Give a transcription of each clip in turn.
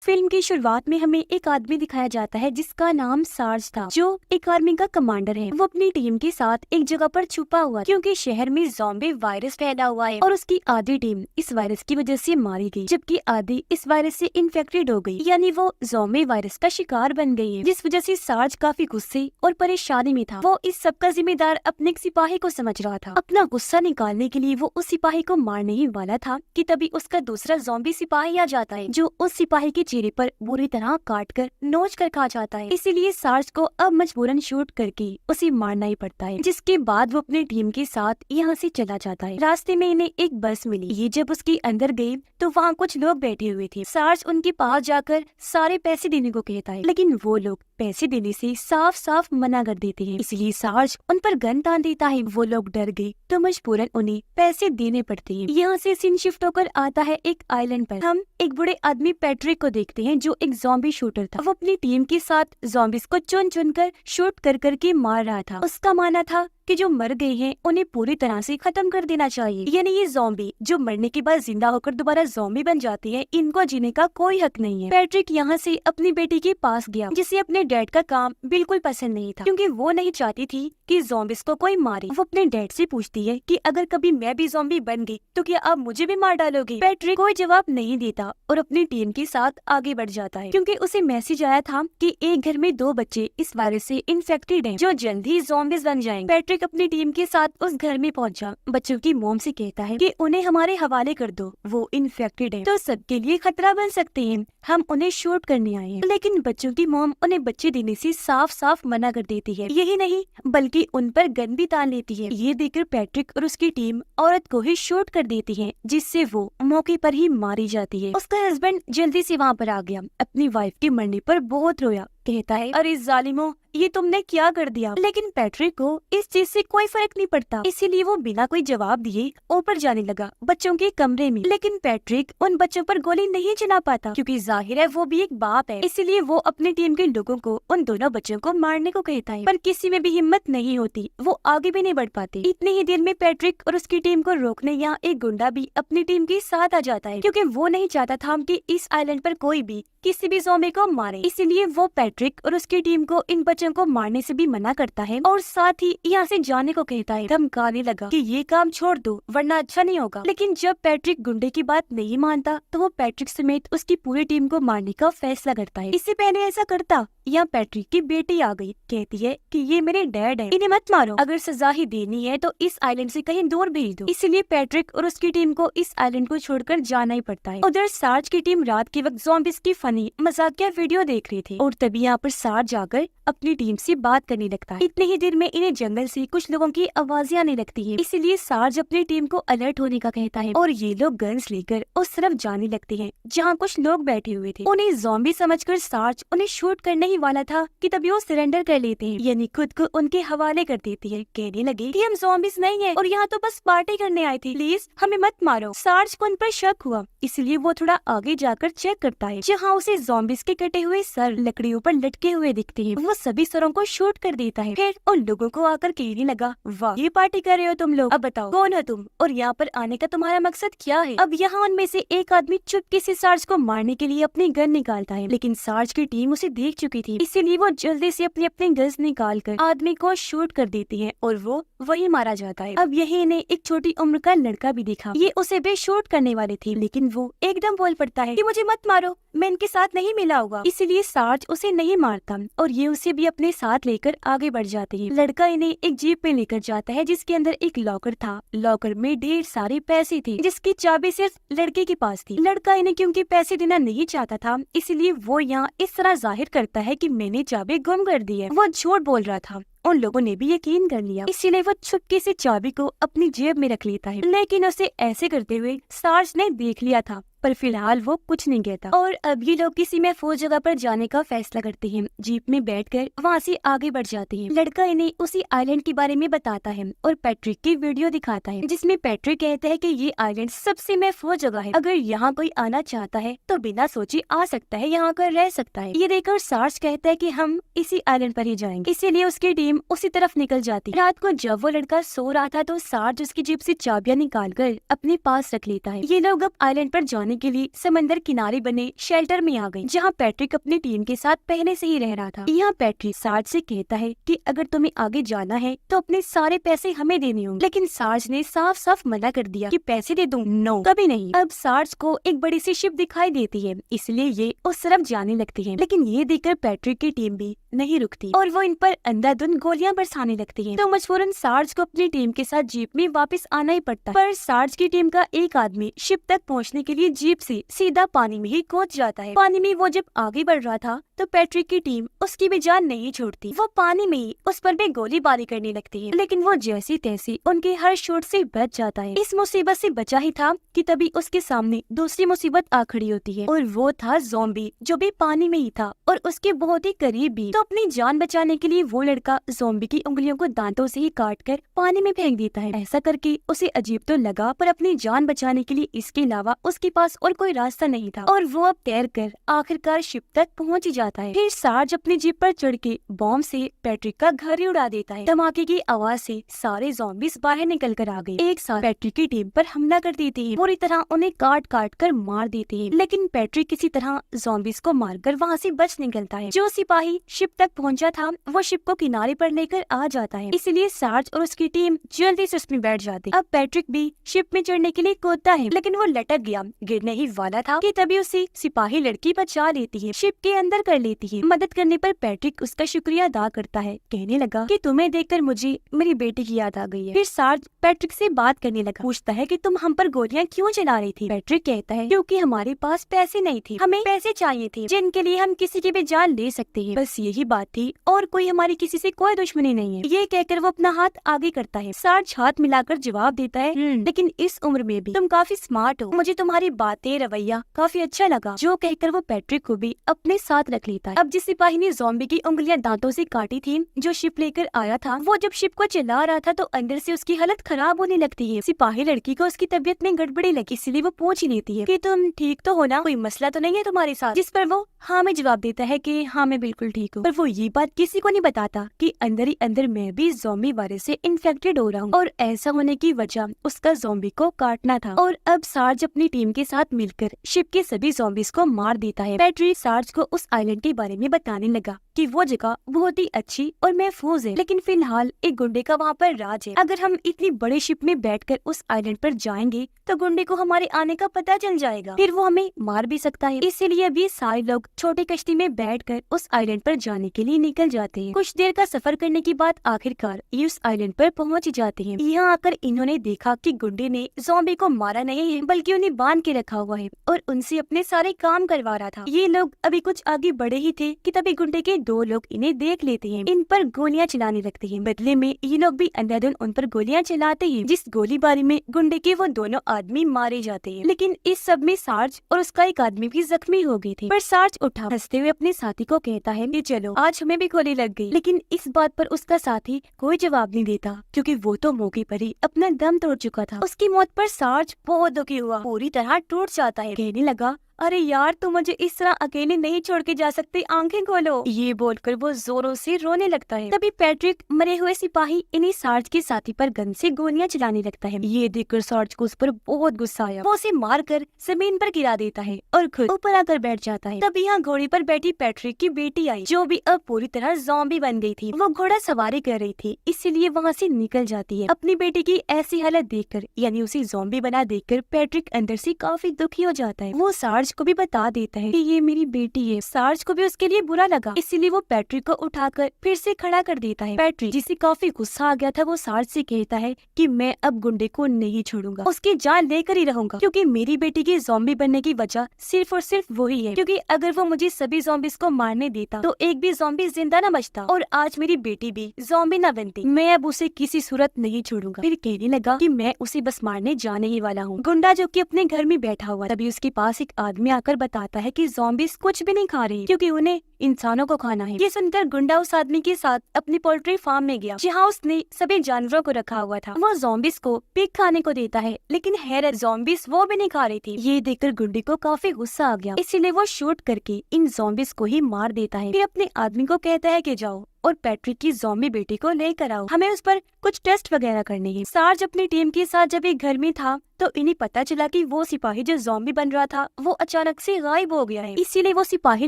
Film की शुरुआत में हमें एक आदमी दिखाया जाता है जिसका नाम सार्ज था, जो एक आर्मी का कमांडर है। वो अपनी टीम के साथ एक जगह पर छुपा हुआ क्योंकि शहर में ज़ॉम्बी वायरस फैला हुआ है और उसकी आधी टीम इस वायरस की वजह से मारी गई, जबकि आधी इस वायरस से इन्फेक्टेड हो गई, यानी वो ज़ॉम्बी वायरस का शिकार बन गई है। जिस वजह से सार्ज काफी गुस्से और परेशानी में था। वो इस सबका जिम्मेदार अपने एक सिपाही को समझ रहा था। अपना गुस्सा निकालने के लिए वो उस सिपाही को मारने ही वाला था कि तभी उसका दूसरा ज़ॉम्बी सिपाही आ जाता है, जो उस सिपाही के चेहरे पर बुरी तरह काट कर नोच कर खा जाता है। इसीलिए सार्ज को अब मजबूरन शूट करके उसे मारना ही पड़ता है, जिसके बाद वो अपनी टीम के साथ यहाँ से चला जाता है। रास्ते में इन्हें एक बस मिली। ये जब उसके अंदर गए तो वहाँ कुछ लोग बैठे हुए थे। सार्ज उनके पास जाकर सारे पैसे देने को कहता है, लेकिन वो लोग पैसे देने से साफ साफ मना कर देते हैं। इसलिए सार्ज उन पर गन तान देता है। वो लोग डर गए तो मजबूरन उन्हें पैसे देने पड़ते हैं। यहाँ से सीन शिफ्ट होकर आता है एक आइलैंड पर। हम एक बूढ़े आदमी पैट्रिक को देखते हैं, जो एक ज़ॉम्बी शूटर था। वो अपनी टीम के साथ ज़ॉम्बीज को चुन चुन कर शूट कर करके मार रहा था। उसका मानना था कि जो मर गए हैं उन्हें पूरी तरह से खत्म कर देना चाहिए, यानी ये ज़ॉम्बी जो मरने के बाद जिंदा होकर दोबारा ज़ॉम्बी बन जाती है, इनको जीने का कोई हक नहीं है। पैट्रिक यहाँ से अपनी बेटी के पास गया, जिसे अपने डैड का काम बिल्कुल पसंद नहीं था, क्योंकि वो नहीं चाहती थी कि ज़ॉम्बीज को कोई मारे। वो अपने डैड से पूछती है कि अगर कभी मैं भी ज़ॉम्बी बन गई तो क्या आप मुझे भी मार डालोगे? पैट्रिक कोई जवाब नहीं देता और अपनी टीम के साथ आगे बढ़ जाता है, क्योंकि उसे मैसेज आया था कि एक घर में 2 बच्चे इस वायरस से इन्फेक्टेड हैं, जो जल्द ही ज़ॉम्बीज बन जाएंगे। पैट्रिक अपनी टीम के साथ उस घर में पहुंचा। बच्चों की मॉम से कहता है कि उन्हें हमारे हवाले कर दो, वो इन्फेक्टेड है तो सबके लिए खतरा बन सकते हैं, हम उन्हें शूट करने आए हैं। लेकिन बच्चों की मॉम उन्हें बच्चे देने से साफ साफ मना कर देती है। यही नहीं बल्कि उन पर गन भी तान लेती है। ये देखकर पैट्रिक और उसकी टीम औरत को ही शूट कर देती है, जिससे वो मौके पर ही मारी जाती है। उसका हस्बैंड जल्दी से वहाँ पर आ गया। अपनी वाइफ के मरने पर बहुत रोया। कहता है, अरे जालिमो, ये तुमने क्या कर दिया? लेकिन पैट्रिक को इस चीज से कोई फर्क नहीं पड़ता, इसीलिए वो बिना कोई जवाब दिए ऊपर जाने लगा बच्चों के कमरे में। लेकिन पैट्रिक उन बच्चों पर गोली नहीं चला पाता, क्योंकि जाहिर है वो भी एक बाप है। इसीलिए वो अपनी टीम के लोगों को उन दोनों बच्चों को मारने को कहता है, पर किसी में भी हिम्मत नहीं होती। वो आगे भी नहीं बढ़ पाते। इतनी ही देर में पैट्रिक और उसकी टीम को रोकने यहाँ एक गुंडा भी अपनी टीम के साथ आ जाता है, क्योंकि वो नहीं चाहता था कि इस आइलैंड पर कोई भी किसी भी ज़ॉम्बी को मारे। इसीलिए वो पैट्रिक और उसकी टीम को इन बच्चों को मारने से भी मना करता है और साथ ही यहाँ से जाने को कहता है। धमकाने लगा कि ये काम छोड़ दो वरना अच्छा नहीं होगा। लेकिन जब पैट्रिक गुंडे की बात नहीं मानता तो वो पैट्रिक समेत उसकी पूरी टीम को मारने का फैसला करता है। इससे पहले ऐसा करता, यहाँ पैट्रिक की बेटी आ गई। कहती है कि ये मेरे डैड है, इन्हें मत मारो, अगर सजा ही देनी है तो इस आइलैंड से कहीं दूर भेज दो। इसलिए पैट्रिक और उसकी टीम को इस आइलैंड को छोड़कर जाना ही पड़ता है। उधर सार्ज की टीम रात के वक्त ज़ॉम्बीज की फनी मजाकिया वीडियो देख रही थी और तभी यहाँ पर सार्ज जाकर अपनी टीम से बात करने लगता है। इतने ही देर में इन्हें जंगल से कुछ लोगों की आवाजें आने लगती है। इसीलिए सार्ज अपनी टीम को अलर्ट होने का कहता है और ये लोग गन्स लेकर उस तरफ जाने लगते हैं जहाँ कुछ लोग बैठे हुए थे। उन्हें ज़ॉम्बी समझकर सार्ज उन्हें शूट करने ही वाला था कि तभी वो सरेंडर कर लेते हैं, यानी खुद को उनके हवाले कर देती है। कहने लगे कि हम ज़ॉम्बीज नहीं है और यहाँ तो बस पार्टी करने आए थे, प्लीज हमें मत मारो। सार्ज को उन पर शक हुआ, इसलिए वो थोड़ा आगे जाकर चेक करता है, जहाँ उसे ज़ॉम्बीज के कटे हुए सर लकड़ियों पर लटके हुए दिखते हैं। वो सभी सरों को शूट कर देता है। फिर उन लोगों को आकर कहने लगा, वाह ये पार्टी कर रहे हो तुम लोग, अब बताओ कौन हो तुम और यहाँ पर आने का तुम्हारा मकसद क्या है? अब यहाँ उनमें से एक आदमी चुपके से सार्ज को मारने के लिए अपनी गन निकालता है, लेकिन सार्ज की टीम उसे देख चुकी थी, इसीलिए वो जल्दी से अपनी अपनी गन निकाल कर आदमी को शूट कर देती है और वो वही मारा जाता है। अब यही इन्हें एक छोटी उम्र का लड़का भी दिखा। ये उसे भी शूट करने वाले थे, लेकिन वो एकदम बोल पड़ता है कि मुझे मत मारो, मैं इनके साथ नहीं मिला होगा। इसीलिए सार्ज उसे नहीं मारता और ये उसे भी अपने साथ लेकर आगे बढ़ जाते हैं। लड़का इन्हें एक जीप पे लेकर जाता है, जिसके अंदर एक लॉकर था। लॉकर में ढेर सारे पैसे थे, जिसकी चाबी सिर्फ लड़के के पास थी। लड़का इन्हें क्योंकि पैसे देना नहीं चाहता था, इसलिए वो यहाँ इस तरह जाहिर करता है कि मैंने चाबी गुम कर दी है। वो झूठ बोल रहा था। उन लोगों ने भी यकीन कर लिया, इसीलिए वो चुपके से चाबी को अपनी जेब में रख लेता है। लेकिन उसे ऐसे करते हुए सार्ज ने देख लिया था, पर फिलहाल वो कुछ नहीं कहता। और अब ये लोग किसी महफूज जगह पर जाने का फैसला करते हैं। जीप में बैठकर वहाँ से आगे बढ़ जाते हैं। लड़का इन्हें उसी आइलैंड के बारे में बताता है और पैट्रिक की वीडियो दिखाता है, जिसमें पैट्रिक कहता है कि ये आइलैंड सबसे महफूज जगह है, अगर यहाँ कोई आना चाहता है तो बिना सोचे आ सकता है, यहाँ कर रह सकता है। ये देखकर सार्ज कहता है कि हम इसी आइलैंड पर ही जाएंगे, इसीलिए उसकी टीम उसी तरफ निकल जाती। रात को जब वो लड़का सो रहा था तो सार्ज उसकी जेब से चाबियां निकाल कर अपने पास रख लेता है। ये लोग अब आइलैंड पर जाने बचाने के लिए समंदर किनारे बने शेल्टर में आ गई, जहाँ पैट्रिक अपनी टीम के साथ पहले से ही रह रहा था। यहाँ पैट्रिक सार्ज से कहता है कि अगर तुम्हें आगे जाना है तो अपने सारे पैसे हमें देने होंगे, लेकिन सार्ज ने साफ साफ मना कर दिया कि पैसे दे दूं, नो कभी नहीं। अब सार्ज को एक बड़ी सी शिप दिखाई देती है, इसलिए ये उस तरफ जाने लगती है, लेकिन ये देखकर पैट्रिक की टीम भी नहीं रुकती और वो इन पर अंधाधुंध गोलियां बरसाने लगती है। तो मजबूरन सार्ज को अपनी टीम के साथ जीप में वापस आना ही पड़ता है। पर सार्ज की टीम का एक आदमी शिप तक पहुंचने के लिए जीप से सीधा पानी में ही कूद जाता है। पानी में वो जब आगे बढ़ रहा था तो पैट्रिक की टीम उसकी भी जान नहीं छोड़ती। वो पानी में ही उस पर भी गोलीबारी करने लगती है, लेकिन वो जैसी तैसी उनके हर शॉट से बच जाता है। इस मुसीबत से बचा ही था कि तभी उसके सामने दूसरी मुसीबत आ खड़ी होती है, और वो था ज़ॉम्बी, जो भी पानी में ही था और उसके बहुत ही करीब भी। तो अपनी जान बचाने के लिए वो लड़का ज़ॉम्बी की उंगलियों को दांतों से ही काट कर पानी में फेंक देता है। ऐसा करके उसे अजीब तो लगा, पर अपनी जान बचाने के लिए इसके अलावा उसके पास और कोई रास्ता नहीं था, और वो अब तैर कर आखिरकार शिप तक पहुँच ही जाता है। फिर सार्ज अपनी जीप पर चढ़ के बॉम्ब से पैट्रिक का घर ही उड़ा देता है। धमाके की आवाज से सारे ज़ॉम्बीज़ बाहर निकल कर आ गए, एक साथ पैट्रिक की टीम पर हमला कर देते हैं, पूरी तरह उन्हें काट काट कर मार देते हैं। लेकिन पैट्रिक किसी तरह ज़ॉम्बीज़ को मारकर वहाँ से बच निकलता है। जो सिपाही शिप तक पहुँचा था वो शिप को किनारे पर लेकर आ जाता है, इसलिए सार्ज और उसकी टीम जल्दी से उसमें बैठ जाती है। अब पैट्रिक भी शिप में चढ़ने के लिए कूदता है, लेकिन वो लटक गया, गिरने ही वाला था कि तभी उसे सिपाही लड़की बचा लेती है, शिप के अंदर कर लेती है। मदद करने पर पैट्रिक उसका शुक्रिया अदा करता है, कहने लगा कि तुम्हें देखकर मुझे मेरी बेटी की याद आ गई है। फिर सार्ज पैट्रिक से बात करने लगा, पूछता है कि तुम हम पर गोलियां क्यों चला रही थी। पैट्रिक कहता है क्योंकि हमारे पास पैसे नहीं थे, हमें पैसे चाहिए थे जिनके लिए हम किसी की भी जान ले सकते हैं, बस यही बात थी और कोई हमारी किसी से कोई दुश्मनी नहीं है। ये कहकर वो अपना हाथ आगे करता है। सार्ज हाथ मिलाकर जवाब देता है लेकिन इस उम्र में भी तुम काफी स्मार्ट हो, मुझे तुम्हारी बातें रवैया काफी अच्छा लगा। जो कहकर वो पैट्रिक को भी अपने साथ रख लेता है। अब जिस सिपाही ने ज़ॉम्बी की उंगलियां दांतों से काटी थी, जो शिप लेकर आया था, वो जब शिप को चला रहा था तो अंदर से उसकी हालत खराब होने लगती है। सिपाही लड़की को उसकी तबीयत में गड़बड़ी लगी, इसलिए वो पूछ ही लेती है कि तुम ठीक तो हो ना, कोई मसला तो नहीं है तुम्हारे साथ। जिस पर वो हाँ में जवाब देता है कि हाँ मैं बिल्कुल ठीक हूँ। पर वो ये बात किसी को नहीं बताता कि अंदर ही अंदर मैं भी ज़ॉम्बी वायरस से इन्फेक्टेड हो रहा हूँ, और ऐसा होने की वजह उसका ज़ॉम्बी को काटना था। और अब सार्ज अपनी टीम के साथ मिलकर शिप के सभी ज़ॉम्बीज़ को मार देता है। पैट्रिक सार्ज को उस आइलैंड के बारे में बताने लगा कि वो जगह बहुत ही अच्छी और महफूज है, लेकिन फिलहाल एक गुंडे का वहाँ पर राज है। अगर हम इतनी बड़ी शिप में बैठकर उस आइलैंड पर जाएंगे तो गुंडे को हमारे आने का पता चल जाएगा, फिर वो हमें मार भी सकता है। इसीलिए अभी सारे लोग छोटी कश्ती में बैठकर उस आइलैंड पर जाने के लिए निकल जाते हैं। कुछ देर का सफर करने के बाद आखिरकार ये उस आइलैंड पर पहुँच जाते हैं। यहाँ आकर इन्होंने देखा कि गुंडे ने ज़ॉम्बी को मारा नहीं है, बल्कि उन्हें बांध के रखा हुआ है और उनसे अपने सारे काम करवा रहा था। ये लोग अभी कुछ आगे बढ़े ही थे कि तभी गुंडे के दो लोग इन्हें देख लेते हैं, इन पर गोलियां चलाने लगते हैं। बदले में ये लोग भी अंधाधुंध उन पर गोलियां चलाते हैं, जिस गोलीबारी में गुंडे के वो दोनों आदमी मारे जाते हैं। लेकिन इस सब में सार्ज और उसका एक आदमी भी जख्मी हो गए थे। पर सार्ज उठा हंसते हुए अपने साथी को कहता है कि चलो आज हमें भी गोली लग गई। लेकिन इस बात पर उसका साथी कोई जवाब नहीं देता, क्योंकि वो तो मौके पर ही अपना दम तोड़ चुका था। उसकी मौत पर सार्ज बहुत दुखी हुआ, पूरी तरह टूट जाता है, कहने लगा अरे यार तुम मुझे इस तरह अकेले नहीं छोड़ के जा सकते, आंखें खोलो। ये बोलकर वो जोरों से रोने लगता है। तभी पैट्रिक मरे हुए सिपाही इन्हीं सार्ज के साथी पर गन से गोलियां चलाने लगता है। ये देखकर सार्ज को उस पर बहुत गुस्सा आया। वो उसे मारकर जमीन पर गिरा देता है और खुद ऊपर आकर बैठ जाता है। तभी यहाँ घोड़े पर बैठी पैट्रिक की बेटी आई, जो भी अब पूरी तरह ज़ॉम्बी बन गई थी। वो घोड़ा सवारी कर रही थी, इसीलिए वहाँ से निकल जाती है। अपनी बेटी की ऐसी हालत देखकर, यानी उसे ज़ॉम्बी बना देखकर पैट्रिक अंदर से काफी दुखी हो जाता है। वो सार्ज को भी बता देता है कि ये मेरी बेटी है। सार्ज को भी उसके लिए बुरा लगा, इसीलिए वो पैट्रिक को उठाकर फिर से खड़ा कर देता है। पैट्रिक जिसे काफी गुस्सा आ गया था, वो सार्ज से कहता है कि मैं अब गुंडे को नहीं छोड़ूंगा, उसकी जान लेकर ही रहूंगा, क्योंकि मेरी बेटी की ज़ॉम्बी बनने की वजह सिर्फ और सिर्फ वही है। क्योंकि अगर वो मुझे सभी ज़ॉम्बीज़ को मारने देता तो एक भी ज़ॉम्बी जिंदा न बचता और आज मेरी बेटी भी ज़ॉम्बी न बनती। मैं अब उसे किसी सूरत नहीं छोड़ूंगा। फिर कहने लगा कि मैं उसे बस मारने जाने ही वाला हूँ। गुंडा जो कि अपने घर में बैठा हुआ, तभी उसके पास एक आदमी आकर बताता है कि ज़ॉम्बीज़ कुछ भी नहीं खा रही, क्योंकि उन्हें इंसानों को खाना है। ये सुनकर गुंडा उस आदमी के साथ अपनी पोल्ट्री फार्म में गया, जहाँ उसने सभी जानवरों को रखा हुआ था। वो ज़ॉम्बीज़ को पिग खाने को देता है, लेकिन हैरत ज़ॉम्बीज़ वो भी नहीं खा रही थी। ये देखकर गुंडे को काफी गुस्सा आ गया, इसीलिए वो शूट करके इन ज़ॉम्बीज़ को ही मार देता है। फिर अपने आदमी को कहता है कि जाओ और पैट्रिक की ज़ॉम्बी बेटी को लेकर आओ, हमें उस पर कुछ टेस्ट वगैरह करने हैं। सार्ज अपनी टीम के साथ जब एक घर में था तो इन्हें पता चला कि वो सिपाही जो ज़ॉम्बी बन रहा था वो अचानक से गायब हो गया है। इसीलिए वो सिपाही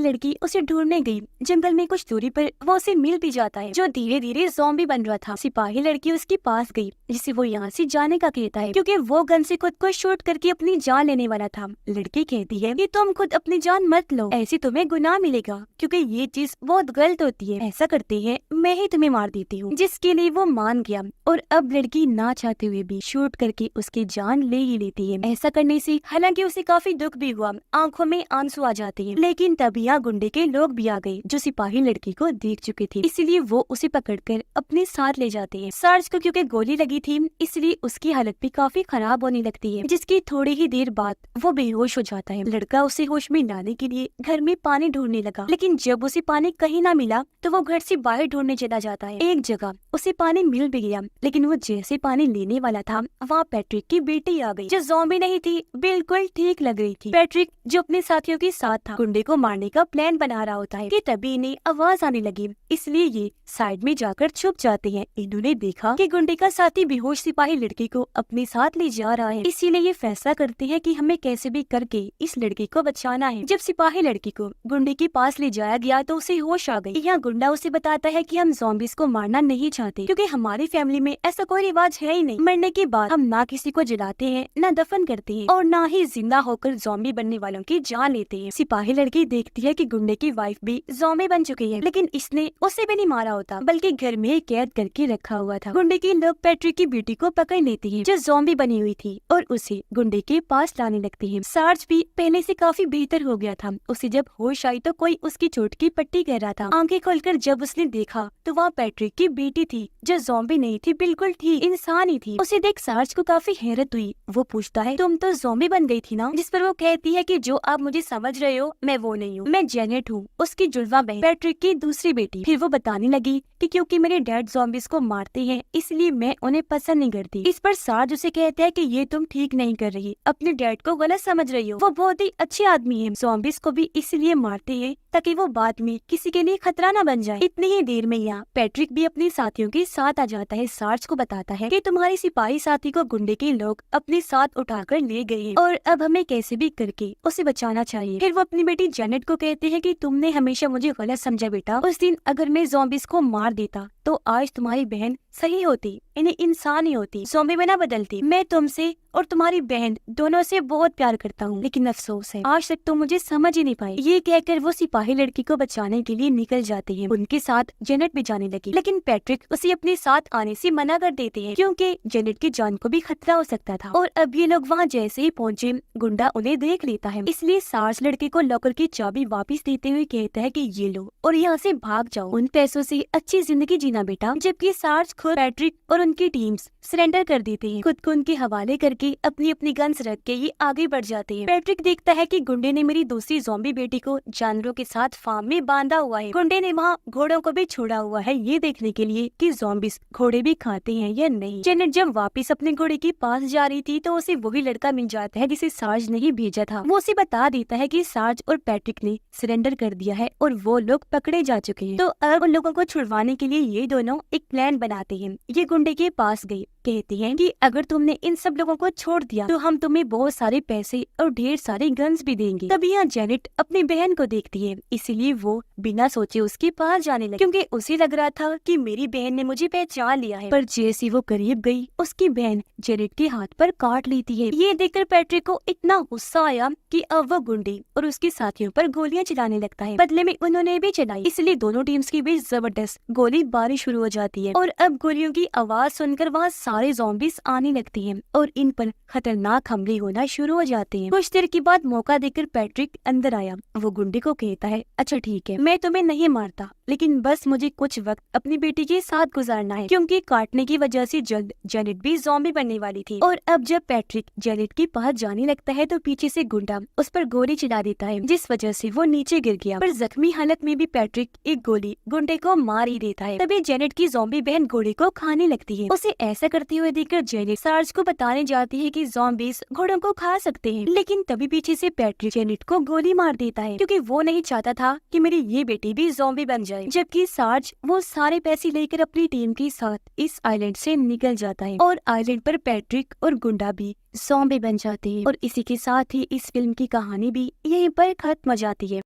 लड़की उसे ढूंढने गई। जंगल में कुछ दूरी पर वो उसे मिल भी जाता है जो धीरे धीरे ज़ॉम्बी बन रहा था। सिपाही लड़की उसके पास गई जिसे वो यहाँ से जाने का कहता है क्योंकि वो गन से खुद को शूट करके अपनी जान लेने वाला था। लड़की कहती है कि तुम खुद अपनी जान मत लो, ऐसे तुम्हें गुनाह मिलेगा क्योंकि ये चीज बहुत गलत होती है। ऐसा करते हैं मैं ही तुम्हें मार देती हूँ, जिसके लिए वो मान गया और अब लड़की ना चाहते हुए भी शूट करके उसकी जान ले ही लेती है। ऐसा करने से हालांकि उसे काफी दुख भी हुआ, आंखों में आंसू आ जाते हैं, लेकिन तभी यहाँ गुंडे के लोग भी आ गए जो सिपाही लड़की को देख चुके थे, इसलिए वो उसे पकड़कर अपने साथ ले जाते हैं। सार्ज को क्योंकि गोली लगी थी इसलिए उसकी हालत भी काफी खराब होने लगती है, जिसकी थोड़ी ही देर बाद वो बेहोश हो जाता है। लड़का उसे होश में लाने के लिए घर में पानी ढूंढने लगा, लेकिन जब उसे पानी कहीं ना मिला तो वो घर से बाहर ढूंढने चला जाता है। एक जगह उसे पानी मिल भी गया, लेकिन वो जैसे पानी लेने वाला था वहाँ पैट्रिक की बेटी आ गई जो ज़ॉम्बी नहीं थी, बिल्कुल ठीक लग रही थी। पैट्रिक जो अपने साथियों के साथ था गुंडे को मारने का प्लान बना रहा होता है कि तभी इन्हें आवाज आने लगी, इसलिए ये साइड में जाकर छुप जाते हैं। इन्होंने देखा कि गुंडे का साथी बेहोश सिपाही लड़की को अपने साथ ले जा रहा है, इसीलिए ये फैसला करते हैं कि हमें कैसे भी करके इस लड़की को बचाना है। जब सिपाही लड़की को गुंडे के पास ले जाया गया तो उसे होश आ गई। यहाँ गुंडा उसे बताता है कि हम ज़ॉम्बीज़ को मारना नहीं चाहते क्योंकि हमारी फैमिली में ऐसा कोई रिवाज है ही नहीं। मरने के बाद हम ना किसी को जलाते हैं, ना दफन करते हैं और ना ही जिंदा होकर ज़ॉम्बी बनने वालों की जान लेते हैं। सिपाही लड़की देखती है कि गुंडे की वाइफ भी ज़ॉम्बी बन चुकी है, लेकिन इसने उसे भी नहीं मारा होता बल्कि घर में ही कैद करके रखा हुआ था। गुंडे के लोग पैट्रिक की बेटी को पकड़ लेते हैं जो ज़ॉम्बी बनी हुई थी और उसे गुंडे के पास लाने लगते हैं। सार्ज भी पहले से काफी बेहतर हो गया था। उसे जब होश आई तो कोई उसकी चोट की पट्टी कर रहा था। आंखें खोलकर जब उसने देखा तो वहाँ पैट्रिक की बेटी थी जो ज़ॉम्बी नहीं थी, बिल्कुल ठीक इंसान ही थी। उसे देख सार्ज को काफी हैरत हुई। वो पूछता है तुम तो ज़ॉम्बी बन गई थी ना? जिस पर वो कहती है कि जो आप मुझे समझ रहे हो मैं वो नहीं हूँ, मैं जेनेट हूँ, उसकी जुड़वा बहन, पैट्रिक की दूसरी बेटी। फिर वो बताने लगी कि क्योंकि मेरे डैड ज़ॉम्बीज़ को मारते हैं इसलिए मैं उन्हें पसंद नहीं करती। इस पर सार्ज उसे कहता है कि ये तुम ठीक नहीं कर रही, अपने डैड को गलत समझ रही हो, वो बहुत ही अच्छे आदमी है। ज़ॉम्बीज़ को भी इसलिए मारते हैं ताकि वो बाद में किसी के लिए खतरा न बन जाए। इतनी ही देर में यहाँ पैट्रिक भी अपने साथियों के साथ आ जाता है। सार्ज को बताता है कि तुम्हारे सिपाही साथी को गुंडे के लोग अपने साथ उठाकर ले गए हैं और अब हमें कैसे भी करके उसे बचाना चाहिए। फिर वो अपनी बेटी जेनेट को कहते हैं कि तुमने हमेशा मुझे गलत समझा बेटा, उस दिन अगर मैं ज़ॉम्बीज़ को मार देता तो आज तुम्हारी बहन सही होती, इन्हें इंसान ही होती, ज़ॉम्बी में ना बदलती। मैं तुमसे और तुम्हारी बहन दोनों से बहुत प्यार करता हूँ, लेकिन अफसोस है आज तक तुम मुझे समझ ही नहीं पाई। ये कहकर वो सिपाही लड़की को बचाने के लिए निकल जाते हैं। उनके साथ जेनेट भी जाने लगी, लेकिन पैट्रिक उसे अपने साथ आने से मना कर देते हैं क्योंकि जेनेट की जान को भी खतरा हो सकता था। और अब ये लोग वहाँ जैसे ही पहुँचे गुंडा उन्हें देख लेता है, इसलिए सार्ज लड़के को लॉकर की चाबी वापस देते हुए कहता है कि ये लो और यहाँ से भाग जाओ, उन पैसों से अच्छी जिंदगी जीना बेटा। जबकि सार्ज खुद पैट्रिक और उनकी टीम्स सरेंडर कर देते हैं, खुद को उनके हवाले करके अपनी अपनी गन्स रख के ये आगे बढ़ जाते हैं। पैट्रिक देखता है कि गुंडे ने मेरी दूसरी ज़ॉम्बी बेटी को जानवरों के साथ फार्म में बांधा हुआ है। गुंडे ने वहाँ घोड़ों को भी छोड़ा हुआ है ये देखने के लिए कि ज़ॉम्बीज़ घोड़े भी खाते हैं या नहीं। जेनेट जब वापस अपने घोड़े के पास जा रही थी तो उसे वही लड़का मिल जाता है जिसे सार्ज नहीं भेजा था। वो उसे बता देता है कि सार्ज और पैट्रिक ने सरेंडर कर दिया है और वो लोग पकड़े जा चुके हैं। तो अब उन लोगों को छुड़वाने के लिए ये दोनों एक प्लान बनाते हैं। ये गुंडे के पास गए, कहते हैं कि अगर तुमने इन सब लोगों को छोड़ दिया तो हम तुम्हें बहुत सारे पैसे और ढेर सारे गन्स भी देंगे। तभी यहाँ जेनेट अपनी बहन को देखती है, इसीलिए वो बिना सोचे उसके पास जाने लगी क्योंकि उसे लग रहा था कि मेरी बहन ने मुझे पहचान लिया है। पर जैसे वो करीब गई उसकी बहन जेनेट के हाथ पर काट लेती है। ये देखकर पैट्रिक को इतना गुस्सा आया कि अब वो गुंडे और उसके साथियों पर गोलियां चलाने लगता है। बदले में उन्होंने भी चलाई, इसलिए दोनों टीम्स के बीच जबरदस्त गोलीबारी शुरू हो जाती है। और अब गोलियों की आवाज सुनकर वहाँ सारे ज़ॉम्बीज़ आने लगते हैं और इन पर खतरनाक हमले होना शुरू हो जाते हैं। कुछ देर के बाद मौका देकर पैट्रिक अंदर आया। वो गुंडे को कहता है अच्छा ठीक है, मैं तुम्हें नहीं मारता, लेकिन बस मुझे कुछ वक्त अपनी बेटी के साथ गुजारना है क्योंकि काटने की वजह से जल्द जेनेट भी ज़ॉम्बी बनने वाली थी। और अब जब पैट्रिक जेनेट के पास जाने लगता है तो पीछे से गुंडा उस पर गोली चला देता है जिस वजह से वो नीचे गिर गया। पर जख्मी हालत में भी पैट्रिक एक गोली गुंडे को मार ही देता है। तभी जेनेट की ज़ॉम्बी बहन घोड़े को खाने लगती है। उसे ऐसा करते हुए देखकर जेनेट सार्ज को बताने जाती है कि ज़ॉम्बीज़ घोड़ों को खा सकते हैं, लेकिन तभी पीछे से पैट्रिक जेनेट को गोली मार देता है क्योंकि वो नहीं चाहता था कि मेरी ये बेटी भी ज़ॉम्बी बन जाए। है, जबकि सार्ज वो सारे पैसे लेकर अपनी टीम के साथ इस आइलैंड से निकल जाता है और आइलैंड पर पैट्रिक और गुंडा भी ज़ॉम्बी बन जाते हैं। और इसी के साथ ही इस फिल्म की कहानी भी यहीं पर खत्म हो जाती है।